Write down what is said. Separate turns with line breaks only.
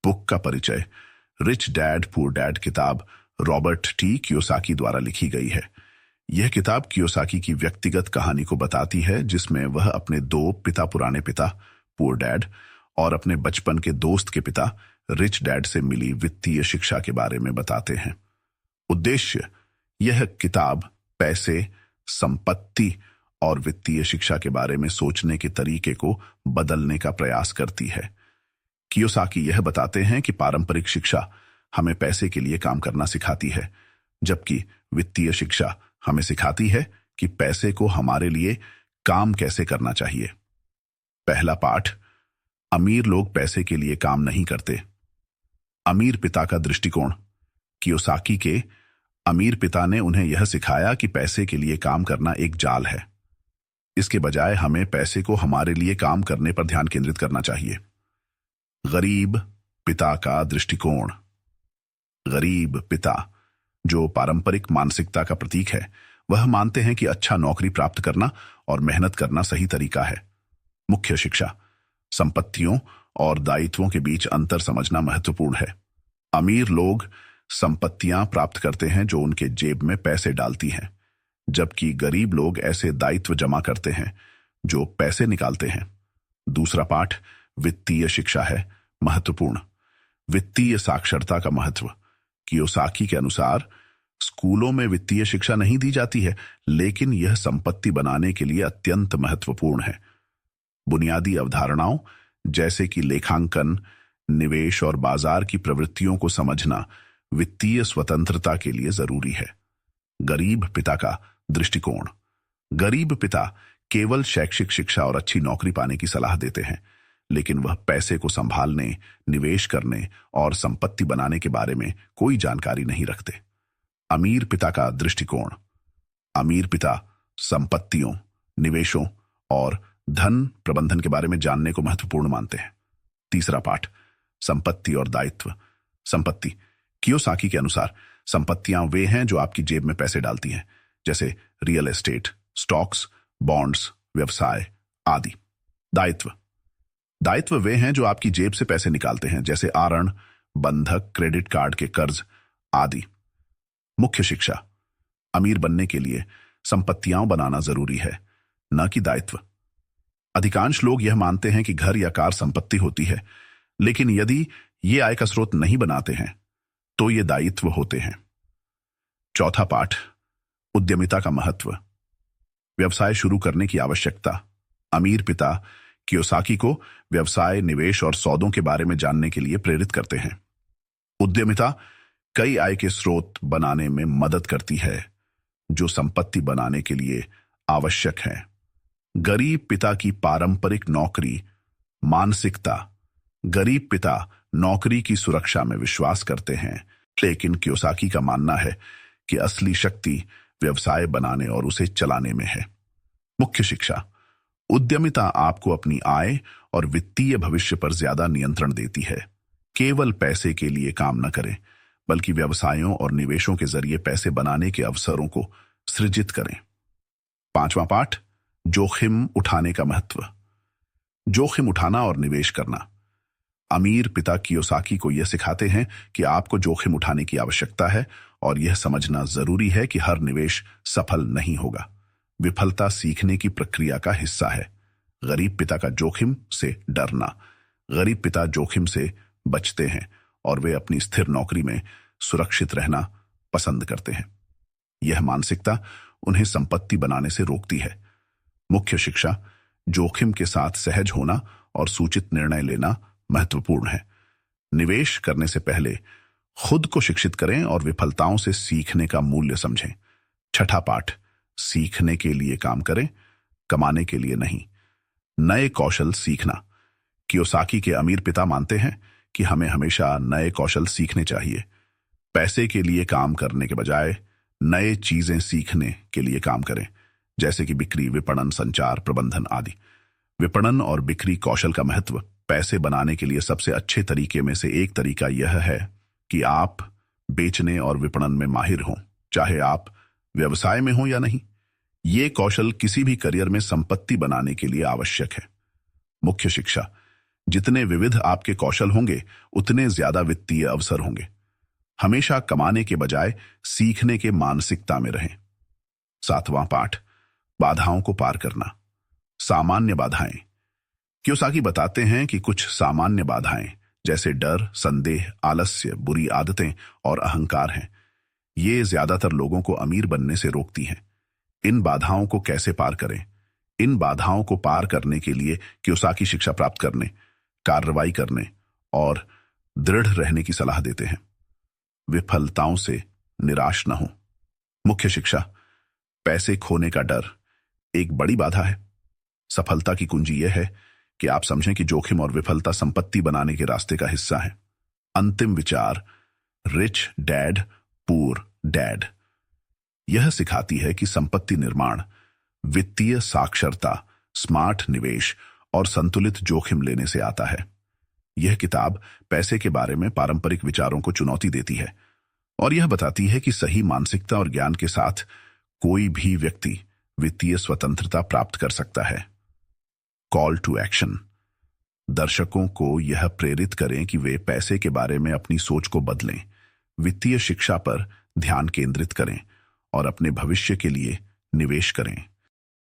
Book का परिचय। Rich dad poor dad किताब रॉबर्ट टी कियोसाकी द्वारा लिखी गई है। यह किताब कियोसाकी की व्यक्तिगत कहानी को बताती है, जिसमें वह अपने दो पुराने पिता पुअर डैड और अपने बचपन के दोस्त के पिता रिच डैड से मिली वित्तीय शिक्षा के बारे में बताते हैं। उद्देश्य: यह किताब पैसे, संपत्ति और वित्तीय शिक्षा के बारे में सोचने के तरीके को बदलने का प्रयास करती है। कियोसाकी यह बताते हैं कि पारंपरिक शिक्षा हमें पैसे के लिए काम करना सिखाती है, जबकि वित्तीय शिक्षा हमें सिखाती है कि पैसे को हमारे लिए काम कैसे करना चाहिए। पहला पाठ: अमीर लोग पैसे के लिए काम नहीं करते। अमीर पिता का दृष्टिकोण। कियोसाकी के अमीर पिता ने उन्हें यह सिखाया कि पैसे के लिए काम करना एक जाल है। इसके बजाय हमें पैसे को हमारे लिए काम करने पर ध्यान केंद्रित करना चाहिए। गरीब पिता का दृष्टिकोण। गरीब पिता, जो पारंपरिक मानसिकता का प्रतीक है, वह मानते हैं कि अच्छा नौकरी प्राप्त करना और मेहनत करना सही तरीका है। मुख्य शिक्षा: संपत्तियों और दायित्वों के बीच अंतर समझना महत्वपूर्ण है। अमीर लोग संपत्तियां प्राप्त करते हैं जो उनके जेब में पैसे डालती हैं, जबकि गरीब लोग ऐसे दायित्व जमा करते हैं जो पैसे निकालते हैं। दूसरा पाठ वित्तीय शिक्षा है। महत्वपूर्ण: वित्तीय साक्षरता का महत्व। कियोसाकी के अनुसार स्कूलों में वित्तीय शिक्षा नहीं दी जाती है, लेकिन यह संपत्ति बनाने के लिए अत्यंत महत्वपूर्ण है। बुनियादी अवधारणाओं जैसे कि लेखांकन, निवेश और बाजार की प्रवृत्तियों को समझना वित्तीय स्वतंत्रता के लिए जरूरी है। गरीब पिता का दृष्टिकोण। गरीब पिता केवल शैक्षिक शिक्षा और अच्छी नौकरी पाने की सलाह देते हैं, लेकिन वह पैसे को संभालने, निवेश करने और संपत्ति बनाने के बारे में कोई जानकारी नहीं रखते। अमीर पिता का दृष्टिकोण। अमीर पिता संपत्तियों, निवेशों और धन प्रबंधन के बारे में जानने को महत्वपूर्ण मानते हैं। तीसरा पाठ संपत्ति और दायित्व। संपत्ति। कियोसाकी के अनुसार संपत्तियां वे हैं जो आपकी जेब में पैसे डालती हैं, जैसे रियल एस्टेट, स्टॉक्स, बॉन्ड्स, व्यवसाय आदि। दायित्व। दायित्व वे हैं जो आपकी जेब से पैसे निकालते हैं, जैसे आरण, बंधक, क्रेडिट कार्ड के कर्ज आदि। मुख्य शिक्षा: अमीर बनने के लिए संपत्तियां बनाना जरूरी है, न कि दायित्व। अधिकांश लोग यह मानते हैं कि घर या कार संपत्ति होती है, लेकिन यदि ये आय का स्रोत नहीं बनाते हैं तो ये दायित्व होते हैं। चौथा पाठ उद्यमिता का महत्व। व्यवसाय शुरू करने की आवश्यकता। अमीर पिता कियोसाकी को व्यवसाय, निवेश और सौदों के बारे में जानने के लिए प्रेरित करते हैं। उद्यमिता कई आय के स्रोत बनाने में मदद करती है, जो संपत्ति बनाने के लिए आवश्यक है। गरीब पिता की पारंपरिक नौकरी मानसिकता। गरीब पिता नौकरी की सुरक्षा में विश्वास करते हैं, लेकिन कियोसाकी का मानना है कि असली शक्ति व्यवसाय बनाने और उसे चलाने में है। मुख्य शिक्षा: उद्यमिता आपको अपनी आय और वित्तीय भविष्य पर ज्यादा नियंत्रण देती है। केवल पैसे के लिए काम न करें, बल्कि व्यवसायों और निवेशों के जरिए पैसे बनाने के अवसरों को सृजित करें। पांचवा पाठ जोखिम उठाने का महत्व। जोखिम उठाना और निवेश करना। अमीर पिता कियोसाकी को यह सिखाते हैं कि आपको जोखिम उठाने की आवश्यकता है और यह समझना जरूरी है कि हर निवेश सफल नहीं होगा। विफलता सीखने की प्रक्रिया का हिस्सा है। गरीब पिता का जोखिम से डरना। गरीब पिता जोखिम से बचते हैं और वे अपनी स्थिर नौकरी में सुरक्षित रहना पसंद करते हैं। यह मानसिकता उन्हें संपत्ति बनाने से रोकती है। मुख्य शिक्षा: जोखिम के साथ सहज होना और सूचित निर्णय लेना महत्वपूर्ण है। निवेश करने से पहले खुद को शिक्षित करें और विफलताओं से सीखने का मूल्य समझें। छठा पाठ सीखने के लिए काम करें, कमाने के लिए नहीं। नए कौशल सीखना। कियोसाकी के अमीर पिता मानते हैं कि हमें हमेशा नए कौशल सीखने चाहिए। पैसे के लिए काम करने के बजाय नए चीजें सीखने के लिए काम करें, जैसे कि बिक्री, विपणन, संचार, प्रबंधन आदि। विपणन और बिक्री कौशल का महत्व। पैसे बनाने के लिए सबसे अच्छे तरीके में से एक तरीका यह है कि आप बेचने और विपणन में माहिर हों, चाहे आप व्यवसाय में हो या नहीं। ये कौशल किसी भी करियर में संपत्ति बनाने के लिए आवश्यक है। मुख्य शिक्षा: जितने विविध आपके कौशल होंगे उतने ज्यादा वित्तीय अवसर होंगे। हमेशा कमाने के बजाय सीखने के मानसिकता में रहें। 7वां पाठ, बाधाओं को पार करना। सामान्य बाधाएं। कियोसाकी बताते हैं कि कुछ सामान्य बाधाएं जैसे डर, संदेह, आलस्य, बुरी आदतें और अहंकार हैं। ये ज्यादातर लोगों को अमीर बनने से रोकती हैं। इन बाधाओं को कैसे पार करें? इन बाधाओं को पार करने के लिए कियोसाकी शिक्षा प्राप्त करने, कार्रवाई करने और दृढ़ रहने की सलाह देते हैं। विफलताओं से निराश न हो। मुख्य शिक्षा, पैसे खोने का डर एक बड़ी बाधा है। सफलता की कुंजी यह है कि आप समझें कि जोखिम और विफलता संपत्ति बनाने के रास्ते का हिस्सा है। अंतिम विचार, रिच डैड पुअर डैड। यह सिखाती है कि संपत्ति निर्माण वित्तीय साक्षरता, स्मार्ट निवेश और संतुलित जोखिम लेने से आता है। यह किताब पैसे के बारे में पारंपरिक विचारों को चुनौती देती है और यह बताती है कि सही मानसिकता और ज्ञान के साथ कोई भी व्यक्ति वित्तीय स्वतंत्रता प्राप्त कर सकता है। Call to action. दर्शकों को यह प्रेरित करें कि वे पैसे के बारे में अपनी सोच को बदलें, वित्तीय शिक्षा पर ध्यान केंद्रित करें और अपने भविष्य के लिए निवेश करें।